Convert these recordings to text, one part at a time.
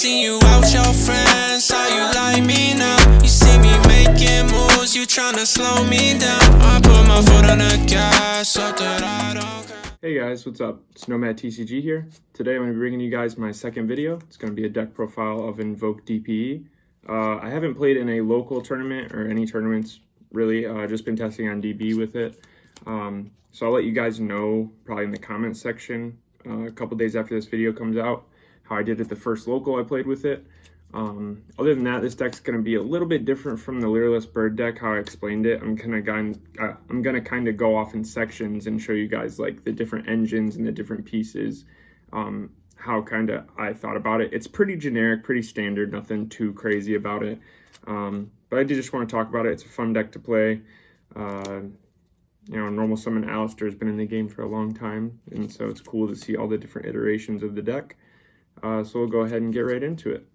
see you out your friends, how you like me now. You see me making moves, you tryna slow me down. I put my foot on the gas, so that I don't care. Hey guys, what's up? It's Nomad TCG here. Today I'm going to be bringing you guys my second video. It's going to be a deck profile of Invoked D.P.E. I haven't played in a local tournament or any tournaments really, just been testing on DB with it. So I'll let you guys know probably in the comments section a couple days after this video comes out how I did at the first local I played with it. Other than that, this deck's going to be a little bit different from the Leerless Bird deck, how I explained it. I'm gonna kind of go off in sections and show you guys like the different engines and the different pieces, how kind of I thought about it. It's pretty generic, pretty standard, nothing too crazy about it. But I did just want to talk about it. It's a fun deck to play. You know, Normal Summon Alistair has been in the game for a long time, and so it's cool to see all the different iterations of the deck. So we'll go ahead and get right into it.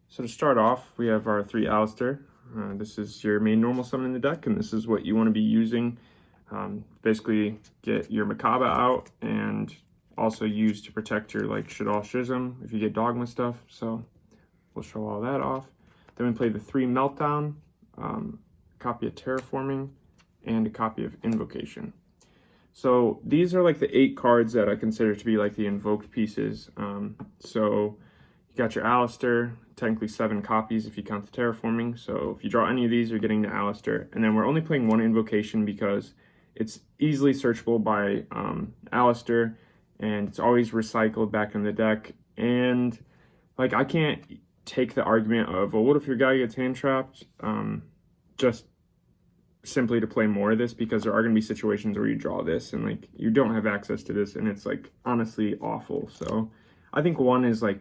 So to start off, we have our 3 Alistair. This is your main normal summon in the deck, and this is what you want to be using. Basically, get your Macabre out, and also use to protect your like Shaddoll Schism if you get Dogma stuff. So we'll show all that off. Then we play the 3 Meltdown, a copy of Terraforming, and a copy of Invocation. So these are like the 8 cards that I consider to be like the invoked pieces. So you got your Alistair, technically 7 copies if you count the Terraforming. So if you draw any of these, you're getting the Alistair. And then we're only playing 1 Invocation because it's easily searchable by Alistair, and it's always recycled back in the deck. And like, I can't take the argument of, well, what if your guy gets hand trapped? Just simply to play more of this, because there are going to be situations where you draw this and like you don't have access to this, and it's like honestly awful. So I think 1 is like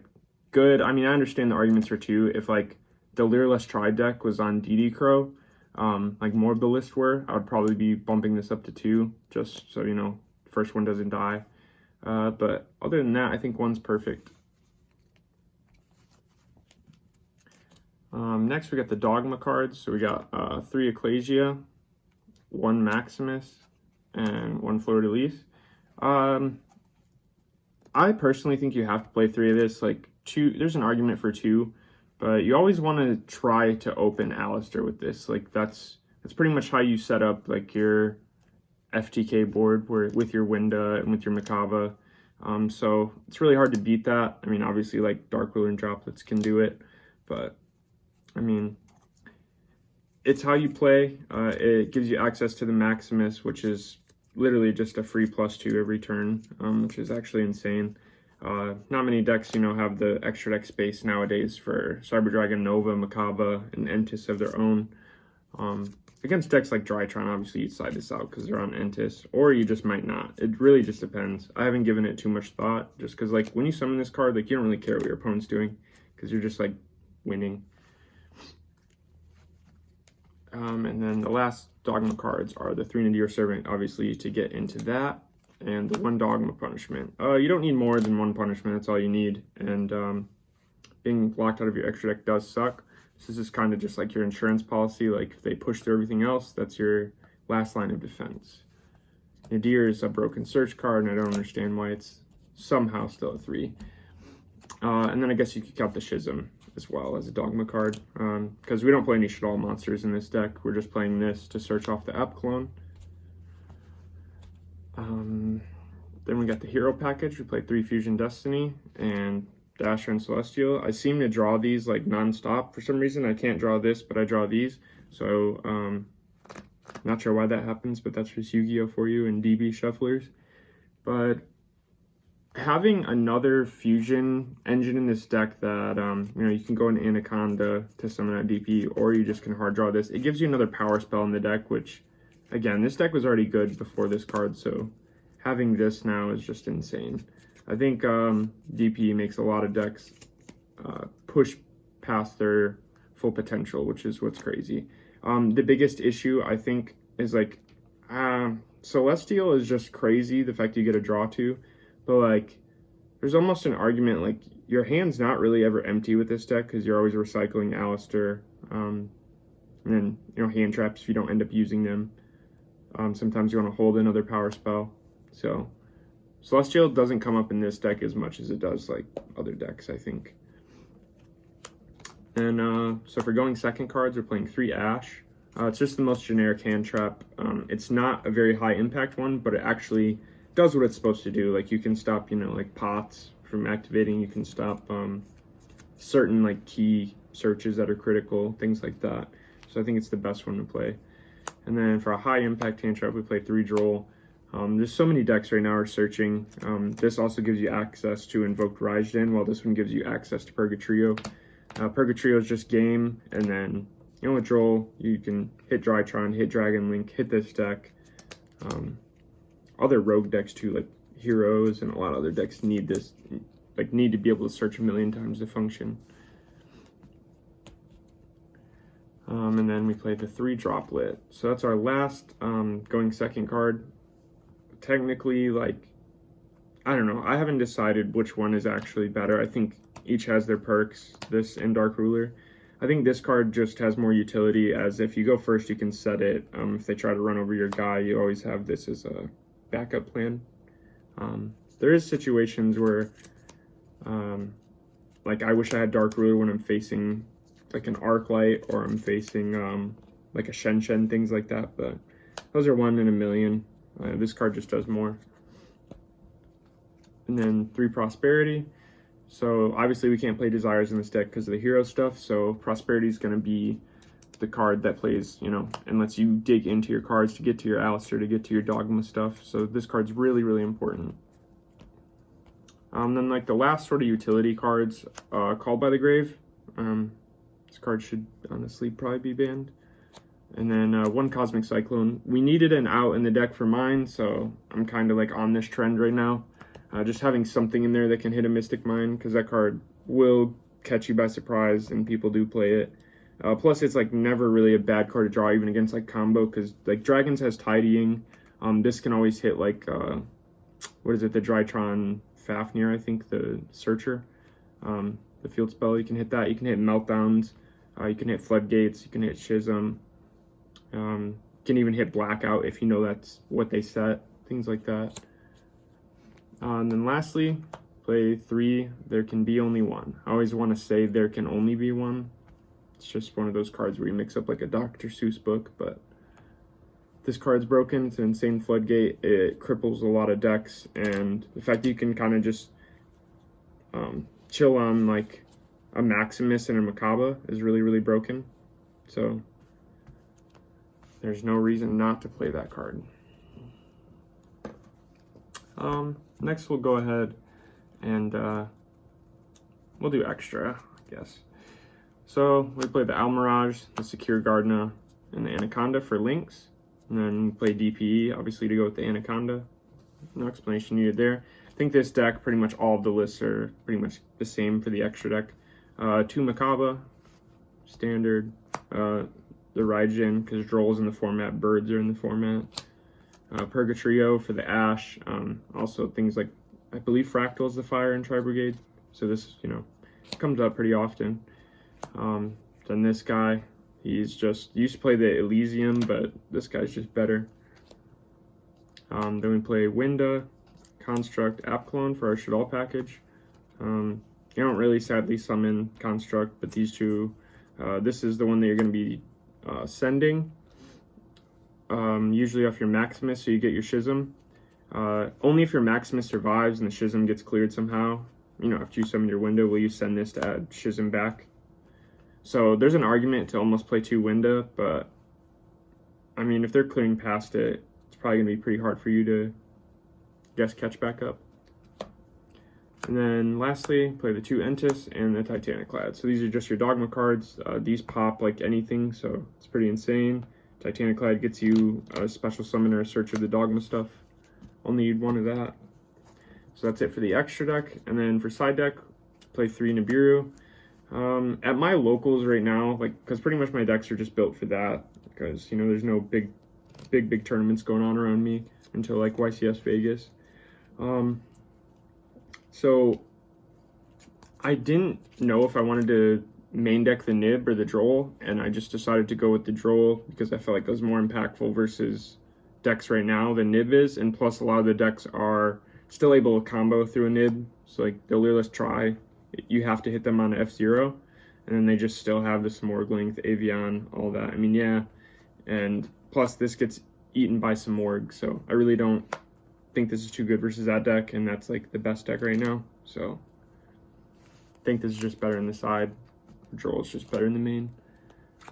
good. I mean, I understand the arguments for 2. If like the Leerless Tri deck was on DD Crow, like more of the list were, I would probably be bumping this up to 2, just so you know, first one doesn't die. But other than that, I think 1's perfect. Next, we got the Dogma cards. So we got 3 Ecclesia, 1 Maximus, and 1 Fleur-de-Lis. I personally think you have to play 3 of this. Like 2, there's an argument for 2, but you always want to try to open Alistair with this. Like that's pretty much how you set up like your FTK board with your Winda and with your Macabre. So it's really hard to beat that. I mean, obviously like Dark Ruler and Droplets can do it, but I mean, it's how you play. It gives you access to the Maximus, which is literally just a free +2 every turn, which is actually insane. Not many decks, you know, have the extra deck space nowadays for Cyber Dragon, Nova, Macabre, and Entis of their own. Against decks like Drytron, obviously you'd side this out because they're on Entis, or you just might not. It really just depends. I haven't given it too much thought, just because like when you summon this card, like you don't really care what your opponent's doing, because you're just like winning. And then the last Dogma cards are the 3 Nadir Servant, obviously, to get into that, and the 1 Dogma Punishment. You don't need more than 1 punishment, that's all you need. And being locked out of your extra deck does suck. This is kind of just like your insurance policy. Like if they push through everything else, that's your last line of defense. Nadir is a broken search card, and I don't understand why it's somehow still a 3. And then I guess you could count the Schism as well as a Dogma card, because we don't play any Shaddoll monsters in this deck. We're just playing this to search off the app clone. Then we got the Hero package. We play 3 Fusion Destiny and Dasher and Celestial. I seem to draw these like non-stop for some reason. I can't draw this, but I draw these. So not sure why that happens, but that's just Yu-Gi-Oh for you and DB shufflers. But having another fusion engine in this deck that, you know, you can go into Anaconda to summon out DP, or you just can hard draw this. It gives you another power spell in the deck, which, again, this deck was already good before this card, so having this now is just insane. I think D.P.E makes a lot of decks push past their full potential, which is what's crazy. The biggest issue, I think, is like, Celestial is just crazy, the fact you get a draw to. But like, there's almost an argument like your hand's not really ever empty with this deck, because you're always recycling Alistair, and then, you know, hand traps if you don't end up using them. Sometimes you want to hold another power spell. So Celestial doesn't come up in this deck as much as it does like other decks, I think. And so for going second cards, we're playing 3 Ash. It's just the most generic hand trap. It's not a very high impact one, but it actually does what it's supposed to do. Like you can stop, you know, like pots from activating. You can stop certain like key searches that are critical, things like that. So I think it's the best one to play. And then for a high impact hand trap, we play 3 Droll. There's so many decks right now are searching. This also gives you access to Invoked Raijin, while this one gives you access to Purgatrio. Purgatrio is just game, and then, you know, with Droll, you can hit Drytron, hit Dragon Link, hit this deck. Other rogue decks too, like Heroes and a lot of other decks need this, like need to be able to search a million times to function. And then we play the 3 Droplet. So that's our last going second card. Technically, like, I don't know. I haven't decided which one is actually better. I think each has their perks, this and Dark Ruler. I think this card just has more utility, as if you go first, you can set it. If they try to run over your guy, you always have this as a backup plan. There is situations where, like, I wish I had Dark Ruler when I'm facing like an Arclight, or I'm facing like a Shen, things like that, but those are 1 in a million. This card just does more. And then 3 Prosperity. So obviously we can't play Desires in this deck because of the hero stuff, so Prosperity is going to be the card that plays, you know, and lets you dig into your cards to get to your Alistair, to get to your Dogma stuff. So this card's really, really important. Then like the last sort of utility cards, Called by the Grave. This card should honestly probably be banned. And then 1 Cosmic Cyclone. We needed an out in the deck for mine, so I'm kind of like on this trend right now. Just having something in there that can hit a Mystic Mine, because that card will catch you by surprise, and people do play it. Plus, it's like never really a bad card to draw, even against like combo, because like Dragons has Tidying. This can always hit like, what is it, the Drytron Fafnir, I think, the Searcher. The field spell, you can hit that. You can hit Meltdowns. You can hit Floodgates. You can hit Schism. You can even hit Blackout if you know that's what they set. Things like that. And then lastly, play 3 There Can Be Only One. I always want to say there can only be one. It's just one of those cards where you mix up like a Dr. Seuss book, but this card's broken. It's an insane Floodgate. It cripples a lot of decks, and the fact that you can kind of just chill on like a Maximus and a Makaba is really, really broken. So there's no reason not to play that card. Next we'll go ahead and we'll do extra, I guess. So we play the Almirage, the Secure Gardna, and the Anaconda for links. And then play D.P.E, obviously, to go with the Anaconda. No explanation needed there. I think this deck, pretty much all of the lists are pretty much the same for the extra deck. 2 Makaba, standard. The Raijin, because Droll's in the format, Birds are in the format. Purgatrio for the Ash. Also things like, I believe Fractal is the fire in Tri-Brigade. So this, you know, comes up pretty often. Then this guy, he's just, used to play the Elysium, but this guy's just better. Then we play Winda, Construct, App Clone for our Shadal package. You don't really sadly summon Construct, but these two, this is the one that you're going to be sending. Usually off your Maximus, so you get your Schism. Only if your Maximus survives and the Schism gets cleared somehow, you know, after you summon your Winda, will you send this to add Schism back. So there's an argument to almost play 2 Winda, but I mean, if they're clearing past it, it's probably going to be pretty hard for you to, catch back up. And then lastly, play the 2 Entis and the Titaniclad. So these are just your Dogma cards. These pop like anything, so it's pretty insane. Titaniclad gets you a special summon or a search of the Dogma stuff. Only need 1 of that. So that's it for the extra deck. And then for side deck, play 3 Nibiru. At my locals right now, like, because pretty much my decks are just built for that, because, you know, there's no big tournaments going on around me until like YCS Vegas. So I didn't know if I wanted to main deck the Nib or the Droll, and I just decided to go with the Droll because I felt like it was more impactful versus decks right now than Nib is, and plus a lot of the decks are still able to combo through a nib. So like the Leerless Try, you have to hit them on F0, and then they just still have the Smorg length, Avian, all that. I mean, yeah, and plus this gets eaten by some Morg, so I really don't think this is too good versus that deck, and that's like the best deck right now. So I think this is just better in the side. Droll is just better in the main.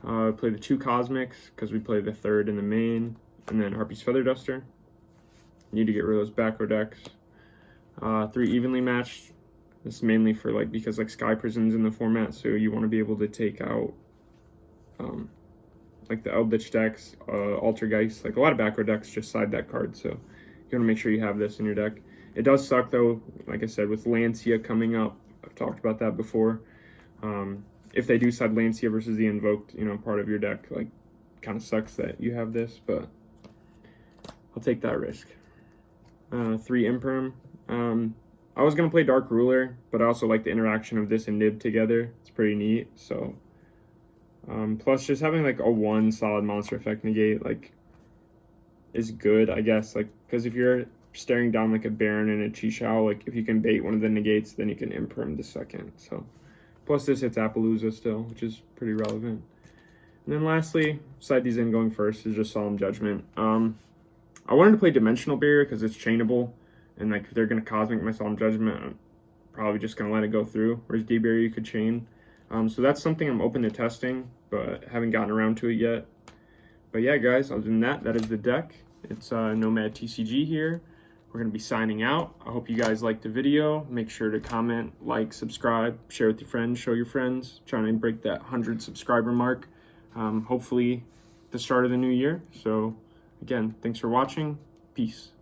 Play the 2 Cosmics because we play the 3rd in the main, and then Harpy's Feather Duster. Need to get rid of those back row decks. 3 Evenly Matched. This is mainly for like, because like Sky Prison's in the format, so you want to be able to take out like the Eldritch decks, Altergeist, like a lot of back row decks just side that card, so you want to make sure you have this in your deck. It does suck though, like I said, with Lancia coming up. I've talked about that before. If they do side Lancia versus the Invoked, you know, part of your deck, like, kind of sucks that you have this, but I'll take that risk. 3 Imperm. I was going to play Dark Ruler, but I also like the interaction of this and Nib together. It's pretty neat, so. Plus, just having, like, a 1 solid monster effect negate, like, is good, I guess, like, because if you're staring down, like, a Baron and a Chixiao, like, if you can bait one of the negates, then you can Imperm the second, so. Plus, this hits Appaloosa still, which is pretty relevant. And then lastly, slide these in going first, is just Solemn Judgment. I wanted to play Dimensional Barrier because it's chainable, and like if they're going to Cosmic my Solemn Judgment, I'm probably just going to let it go through, whereas D.P.E you could chain. So that's something I'm open to testing, but haven't gotten around to it yet. But yeah, guys, other than that, that is the deck. It's Nomad TCG here. We're going to be signing out. I hope you guys liked the video. Make sure to comment, like, subscribe, share with your friends, show your friends. Trying to break that 100 subscriber mark. Hopefully the start of the new year. So again, thanks for watching. Peace.